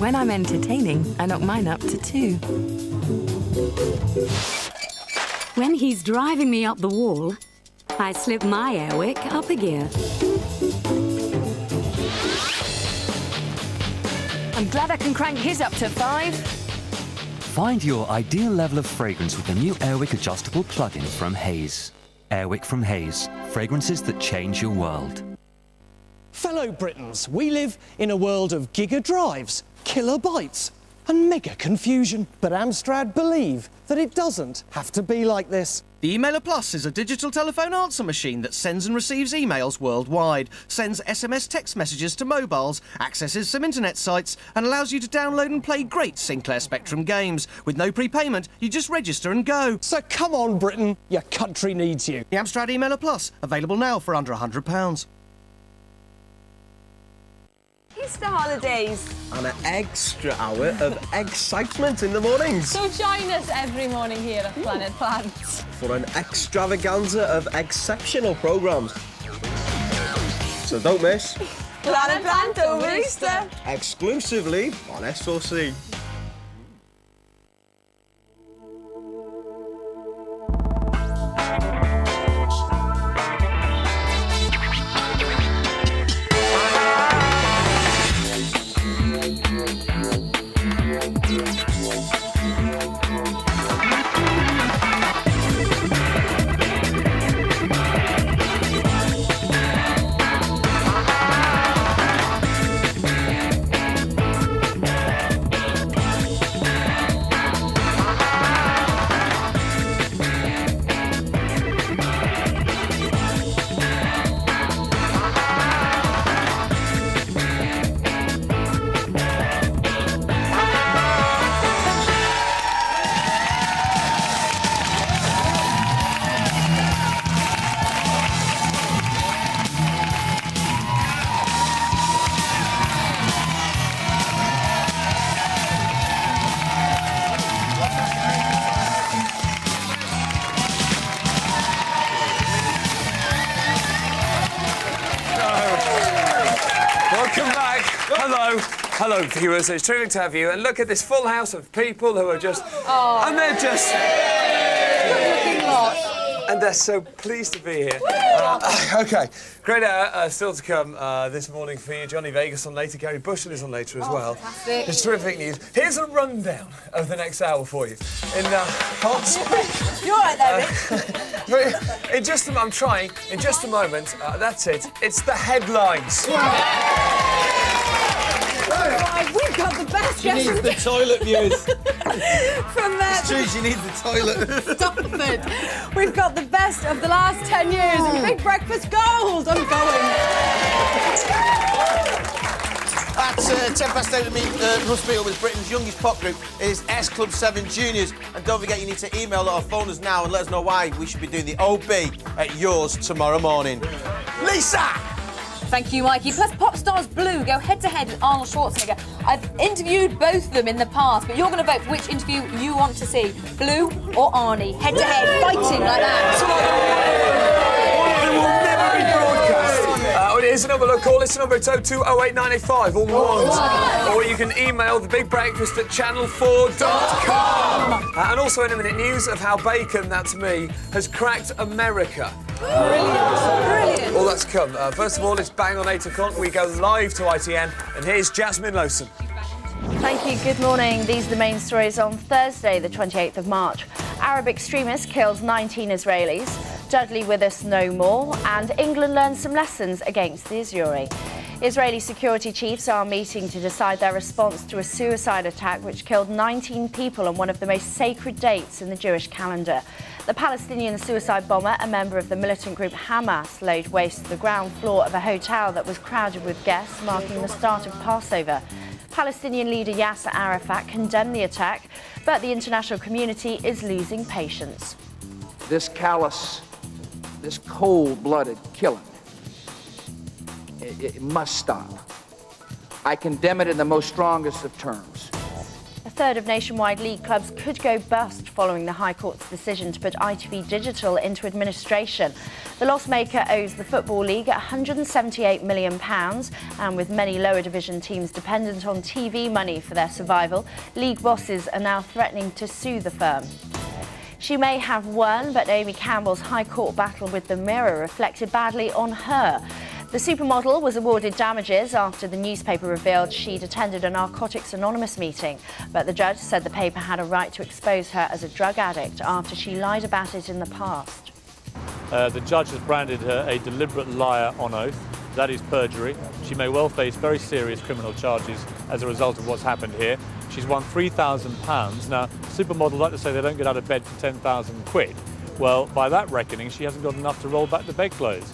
when I'm entertaining, I knock mine up to 2. When he's driving me up the wall, I slip my airwick up a gear. I'm glad I can crank his up to 5. Find your ideal level of fragrance with the new Airwick adjustable plug-in from Haze. Airwick from Haze. Fragrances that change your world. Fellow Britons, we live in a world of giga drives, kilobytes and mega confusion. But Amstrad believe that it doesn't have to be like this. The Emailer Plus is a digital telephone answer machine that sends and receives emails worldwide, sends SMS text messages to mobiles, accesses some internet sites, and allows you to download and play great Sinclair Spectrum games. With no prepayment, you just register and go. So come on, Britain, your country needs you. The Amstrad Emailer Plus, available now for under £100. Easter holidays. And an extra hour of excitement in the mornings. So join us every morning here at Planet Plant. For an extravaganza of exceptional programmes. So don't miss Planet Plant over Easter. exclusively on SOC. Hello, viewers. It's terrific to have you. And look at this full house of people who are just... Oh. And they're just... Good-looking lot. And they're so pleased to be here. OK, great hour still to come this morning for you. Johnny Vegas on later. Gary Bushel is on later as well. Fantastic. It's terrific news. Here's a rundown of the next hour for you. In Hot Spring... You're right there, Rick. In just a moment, I'm trying. In just a moment, that's it. It's the headlines. We've got the best She needs the toilet views. from there. It's true, she needs the toilet. Stop it. We've got the best of the last 10 years in Big Breakfast Gold. I'm going. At 8:10 to meet Russ Beatle with Britain's youngest pop group is S Club 7 Juniors. And don't forget, you need to email or phone us now and let us know why we should be doing the OB at yours tomorrow morning. Lisa! Thank you, Mikey. Plus, Pop Stars Blue go head-to-head with Arnold Schwarzenegger. I've interviewed both of them in the past, but you're going to vote for which interview you want to see, Blue or Arnie. Head-to-head, fighting like that. It will never be broadcast. Here's another look. Call this number. It's 0208985, all ones. Or you can email thebigbreakfast@channel4.com. And also in a minute, news of how Bacon, that's me, has cracked America. Brilliant. All that's come. First of all, it's bang on 8 o'clock. We go live to ITN, and here's Jasmine Lowson. Thank you. Good morning. These are the main stories on Thursday, the 28th of March. Arab extremists kills 19 Israelis. Dudley with us no more. And England learns some lessons against the Azzurri. Israeli security chiefs are meeting to decide their response to a suicide attack which killed 19 people on one of the most sacred dates in the Jewish calendar. The Palestinian suicide bomber, a member of the militant group Hamas, laid waste to the ground floor of a hotel that was crowded with guests, marking the start of Passover. Palestinian leader Yasser Arafat condemned the attack, but the international community is losing patience. This callous, this cold-blooded killing, it must stop. I condemn it in the most strongest of terms. A third of nationwide league clubs could go bust following the High Court's decision to put ITV Digital into administration. The loss-maker owes the Football League £178 million, and with many lower division teams dependent on TV money for their survival, league bosses are now threatening to sue the firm. She may have won, but Naomi Campbell's High Court battle with the Mirror reflected badly on her. The supermodel was awarded damages after the newspaper revealed she'd attended a Narcotics Anonymous meeting, but the judge said the paper had a right to expose her as a drug addict after she lied about it in the past. The judge has branded her a deliberate liar on oath. That is perjury. She may well face very serious criminal charges as a result of what's happened here. She's won £3,000. Now, supermodels like to say they don't get out of bed for 10,000 quid. Well, by that reckoning, she hasn't got enough to roll back the bedclothes.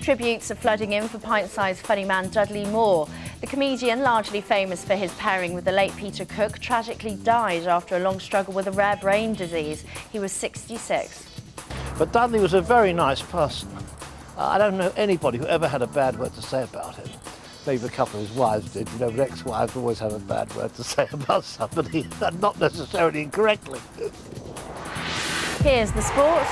Tributes are flooding in for pint-sized funny man Dudley Moore. The comedian, largely famous for his pairing with the late Peter Cook, tragically died after a long struggle with a rare brain disease. He was 66. But Dudley was a very nice person. I don't know anybody who ever had a bad word to say about him. Maybe a couple of his wives did. You know, but ex-wives always have a bad word to say about somebody, and not necessarily incorrectly. Here's the sports.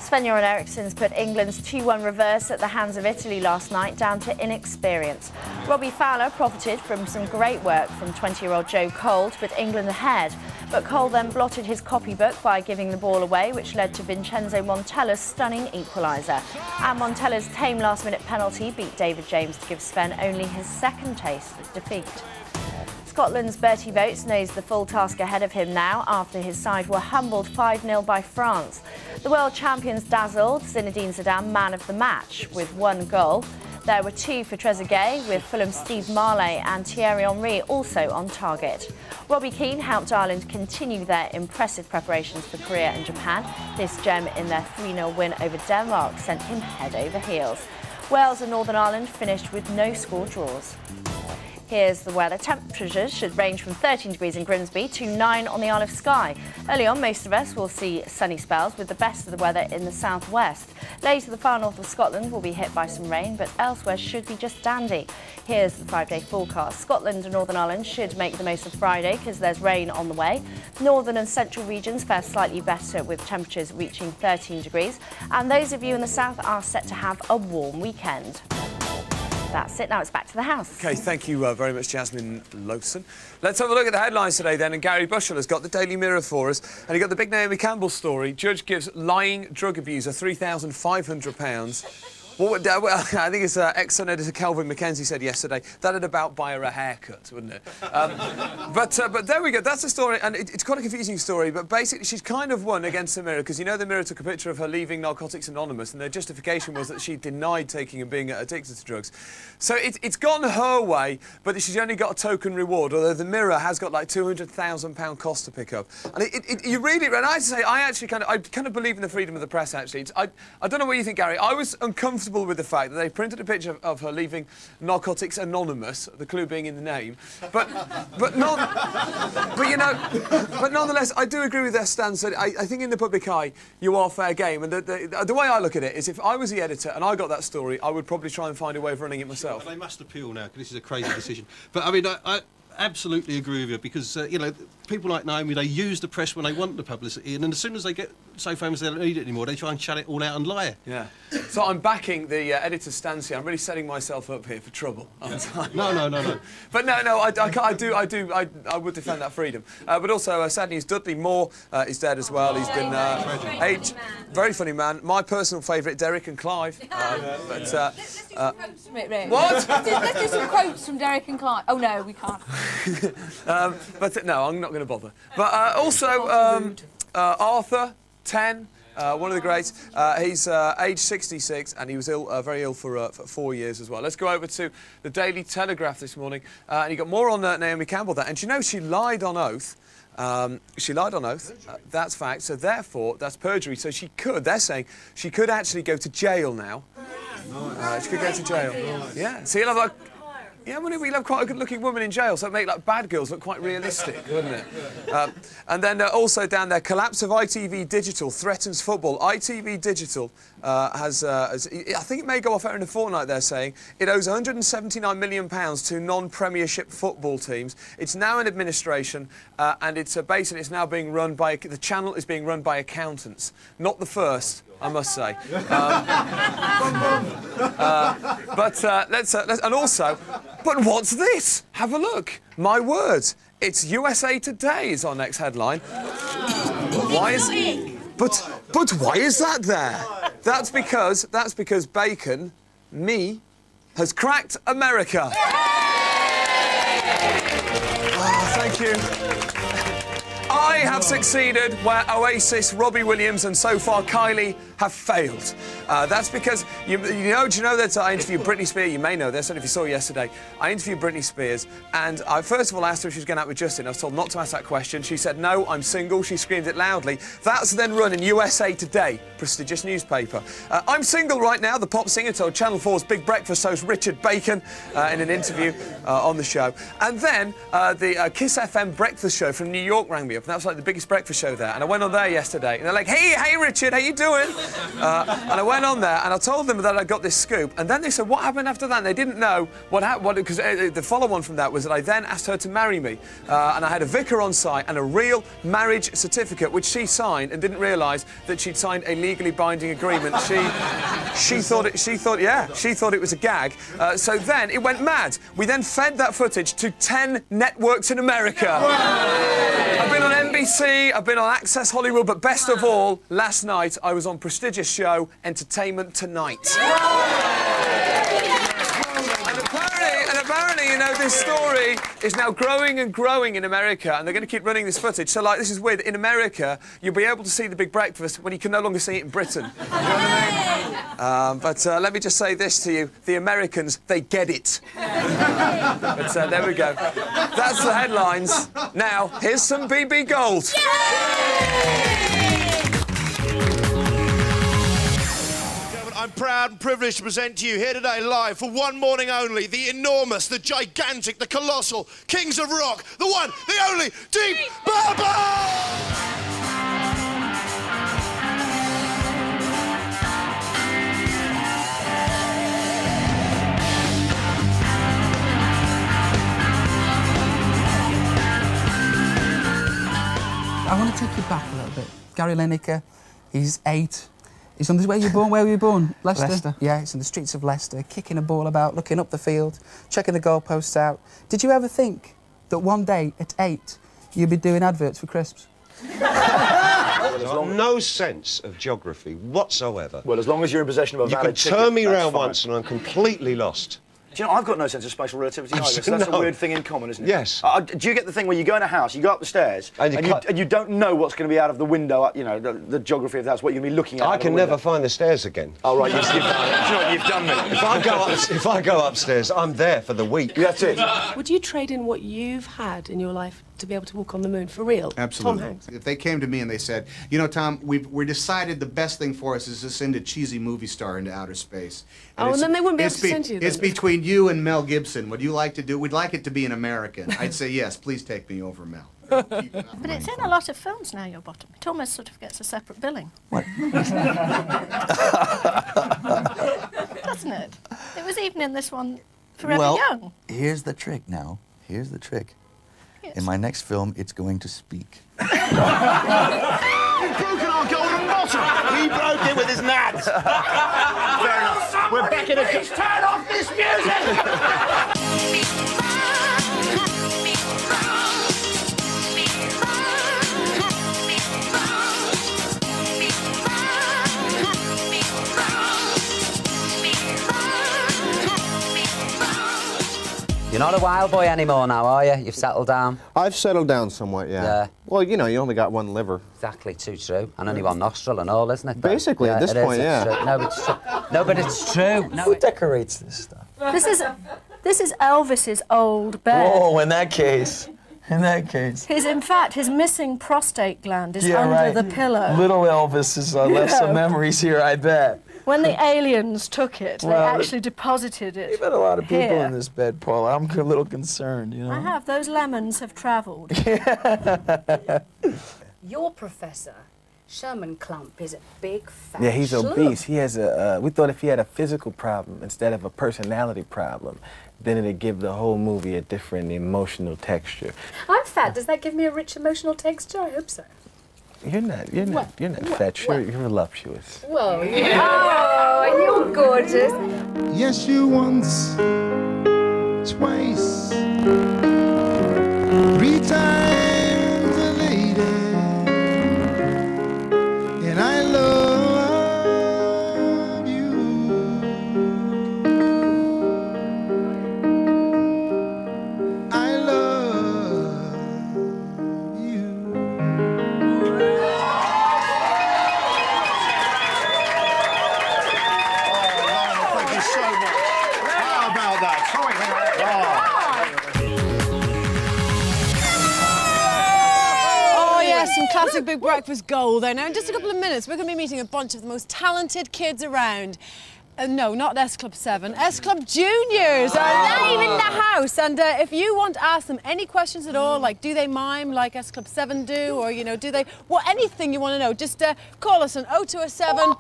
Sven-Göran Eriksson's put England's 2-1 reverse at the hands of Italy last night down to inexperience. Robbie Fowler profited from some great work from 20-year-old Joe Cole to put England ahead, but Cole then blotted his copybook by giving the ball away, which led to Vincenzo Montella's stunning equaliser. And Montella's tame last-minute penalty beat David James to give Sven only his second taste of defeat. Scotland's Bertie Vogts knows the full task ahead of him now after his side were humbled 5-0 by France. The world champions dazzled Zinedine Zidane man of the match with 1 goal. There were 2 for Trezeguet, with Fulham's Steve Marley and Thierry Henry also on target. Robbie Keane helped Ireland continue their impressive preparations for Korea and Japan. This gem in their 3-0 win over Denmark sent him head over heels. Wales and Northern Ireland finished with no score draws. Here's the weather. Temperatures should range from 13 degrees in Grimsby to 9 on the Isle of Skye. Early on, most of us will see sunny spells with the best of the weather in the southwest. Later, the far north of Scotland will be hit by some rain, but elsewhere should be just dandy. Here's the 5-day forecast. Scotland and Northern Ireland should make the most of Friday because there's rain on the way. Northern and central regions fare slightly better with temperatures reaching 13 degrees. And those of you in the south are set to have a warm weekend. That's it. Now it's back to the house. OK, thank you very much, Jasmine Lowson. Let's have a look at the headlines today, then. And Gary Bushell has got the Daily Mirror for us. And he got the big Naomi Campbell story. Judge gives lying drug abuser £3,500. Well, I think it's ex-Sun editor Kelvin Mackenzie said yesterday that'd about buy her a haircut, wouldn't it? But there we go. That's the story, and it's quite a confusing story. But basically, she's kind of won against the Mirror because you know the Mirror took a picture of her leaving Narcotics Anonymous, and their justification was that she denied taking and being addicted to drugs. So it's gone her way, but she's only got a token reward. Although the Mirror has got like £200,000 cost to pick up, and you really, and I have to say, I kind of believe in the freedom of the press. Actually, I don't know what you think, Gary. I was uncomfortable with the fact that they printed a picture of her leaving Narcotics Anonymous, the clue being in the name, but nonetheless, I do agree with their stance that I think in the public eye you are fair game, and the way I look at it is if I was the editor and I got that story, I would probably try and find a way of running it myself. They must appeal now because this is a crazy decision. But I mean, I absolutely agree with you because you know, people like Naomi, they use the press when they want the publicity, and then as soon as they get so famous they don't need it anymore, they try and shut it all out and lie. Yeah. So I'm backing the editor's stance here. I'm really setting myself up here for trouble, aren't I? No. But no, I would defend that freedom. But also, sad news, Dudley Moore is dead as well. He's been aged. Very funny man. My personal favourite, Derek and Clive. Let's do some quotes from it, Rick. What? Let's do some quotes from Derek and Clive. Oh, no, we can't. But no, I'm not going to bother. But also, Arthur, 10, one of the greats. He's aged 66 and he was ill, very ill for 4 years as well. Let's go over to the Daily Telegraph this morning. And you got more on Naomi Campbell there. And do you know she lied on oath? That's fact. So therefore, that's perjury. So they're saying she could actually go to jail now. She could go to jail. Yeah. So you'll have Yeah, wouldn't it? We love quite a good-looking woman in jail, so it'd make like bad girls look quite realistic, wouldn't it? And then also down there, collapse of ITV Digital threatens football. ITV Digital I think it may go off air in a fortnight, they're saying. It owes £179 million to non-Premiership football teams. It's now in administration, and it's basically it's now being run by, the channel is being run by accountants. Not the first, I must say. But what's this? Have a look. My word. It's USA Today is our next headline. Why is that there? That's because Bacon, me, has cracked America. Oh, thank you. I have succeeded where Oasis, Robbie Williams and so far Kylie have failed. That's because, do you know that I interviewed Britney Spears? You may know this, and if you saw yesterday, I interviewed Britney Spears, and I first of all asked her if she was going out with Justin. I was told not to ask that question. She said, no, I'm single. She screamed it loudly. That's then run in USA Today, prestigious newspaper. I'm single right now, the pop singer told Channel 4's Big Breakfast host Richard Bacon in an interview on the show. And then the Kiss FM breakfast show from New York rang me up, and that was like the biggest breakfast show there. And I went on there yesterday, and they're like, hey Richard, how you doing? And I went on there, and I told them that I got this scoop, and then they said, what happened after that? And they didn't know what happened, because the follow-on from that was that I then asked her to marry me, and I had a vicar on site and a real marriage certificate, which she signed and didn't realise that she'd signed a legally binding agreement. She thought it was a gag. So then it went mad. We then fed that footage to 10 networks in America. I've been on NBC, I've been on Access Hollywood, but best of all, last night I was on prestigious show Entertainment Tonight. And apparently, you know, this story is now growing and growing in America, and they're going to keep running this footage. So, like, this is weird. In America, you'll be able to see the Big Breakfast when you can no longer see it in Britain. You know what I mean? But let me just say this to you. The Americans, they get it. But there we go. That's the headlines. Now, here's some BB Gold. I'm proud and privileged to present to you here today live for one morning only the enormous, the gigantic, the colossal Kings of Rock, the one, the only, Deep Purple! I want to take you back a little bit. Gary Lineker, he's 8. He's on the where you born? Where were you born? Leicester. Yeah, he's in the streets of Leicester, kicking a ball about, looking up the field, checking the goalposts out. Did you ever think that one day at 8 you'd be doing adverts for crisps? No sense of geography whatsoever. Well, as long as you're in possession of a valid ticket, you can turn me around once and I'm completely lost. Do you know, I've got no sense of spatial relativity either, so that's a weird thing in common, isn't it? Yes. Do you get the thing where you go in a house, you go up the stairs, and you don't know what's going to be out of the window, you know, the geography of the house, what you're going to be looking at? I can never find the stairs again. Oh, right, you've done me. If I go upstairs, I'm there for the week. That's it. Would you trade in what you've had in your life to be able to walk on the moon, for real? Absolutely. Tom Hanks. If they came to me and they said, you know, Tom, we decided the best thing for us is to send a cheesy movie star into outer space. And then they wouldn't be able to send you then. It's between you and Mel Gibson. Would you like to do? We'd like it to be an American. I'd say yes. Please take me over, Mel. But it's in a lot of films now, your bottom. It almost sort of gets a separate billing. What? Doesn't it? It was even in this one, Forever Well, Young. here's the trick now. Here's the trick. Yes. In my next film, it's going to speak. You've broken our golden bottom! He broke it with his nads! Fair enough. We're back in a... Please turn off this music! You're not a wild boy anymore now, are you? You've settled down. I've settled down somewhat, yeah. Yeah. Well, you know, you only got one liver. Exactly, too true. And only one nostril and all, isn't it? Basically, at this point, yeah. True. No, it's true. No, but it's true. No, Who decorates this stuff? This is Elvis's old bear. Oh, in that case. In fact, his missing prostate gland is under the pillow. Little Elvis has left some memories here, I bet. When the aliens took it, they actually deposited it. You've had a lot of people here. in this bed, Paul. I'm a little concerned, you know. I have. Those lemons have travelled. Your professor, Sherman Klump, is a big fat Yeah, he's schlub. obese. He has a. We thought if he had a physical problem instead of a personality problem, then it'd give the whole movie a different emotional texture. I'm fat. Does that give me a rich emotional texture? I hope so. You're not fat. You're voluptuous. Well, oh, and you're gorgeous. Yes, you once, twice, 3 times a lady, and I love you. I love you. Thank you so much. How about that? Oh, yes, some classic Big Breakfast gold there. Now, in just a couple of minutes, we're going to be meeting a bunch of the most talented kids around. No, not S Club 7, S Club Juniors are live in the house. And if you want to ask them any questions at all, like do they mime like S Club 7 do, or, you know, do they, well, anything you want to know, just call us on 0207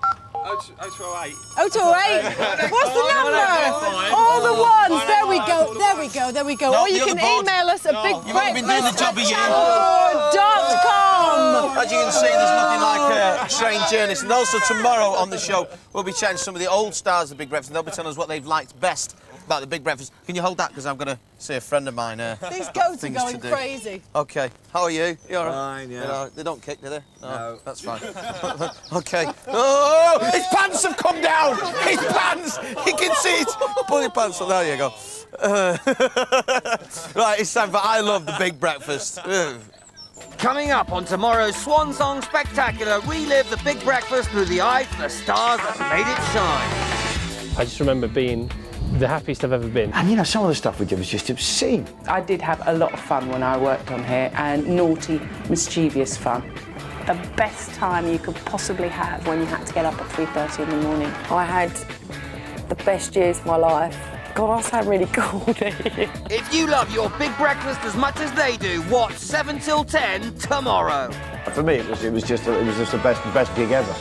0208. 0208. What's the number? All the ones. There we go. There we go. There we go. No, Or you the can other board. email us at You haven't been doing the job of you. bigbrexfast@channel.com. As you can see, there's nothing like a trained journalist. And also tomorrow on the show, we'll be chatting to some of the old stars of the Big Breakfast, and they'll be telling us what they've liked best about the Big Breakfast. Can you hold that? Because I'm going to see a friend of mine. These goats are things going to do. crazy. OK. How are you? You all right? Fine, yeah. You know, they don't kick, do they? No. That's fine. OK. Oh, his pants have come down! His pants! You can see it! Pull your pants up. There you go. Right, it's time for I Love the Big Breakfast. Coming up on tomorrow's Swan Song Spectacular, relive the Big Breakfast through the eyes of the stars that made it shine. I just remember being the happiest I've ever been. And you know, some of the stuff we did was just obscene. I did have a lot of fun when I worked on here, and naughty, mischievous fun. The best time you could possibly have when you had to get up at 3:30 in the morning. I had the best years of my life. God, I sound really gaudy. If you love your Big Breakfast as much as they do, watch 7 till 10 tomorrow. For me, it was just the best gig ever.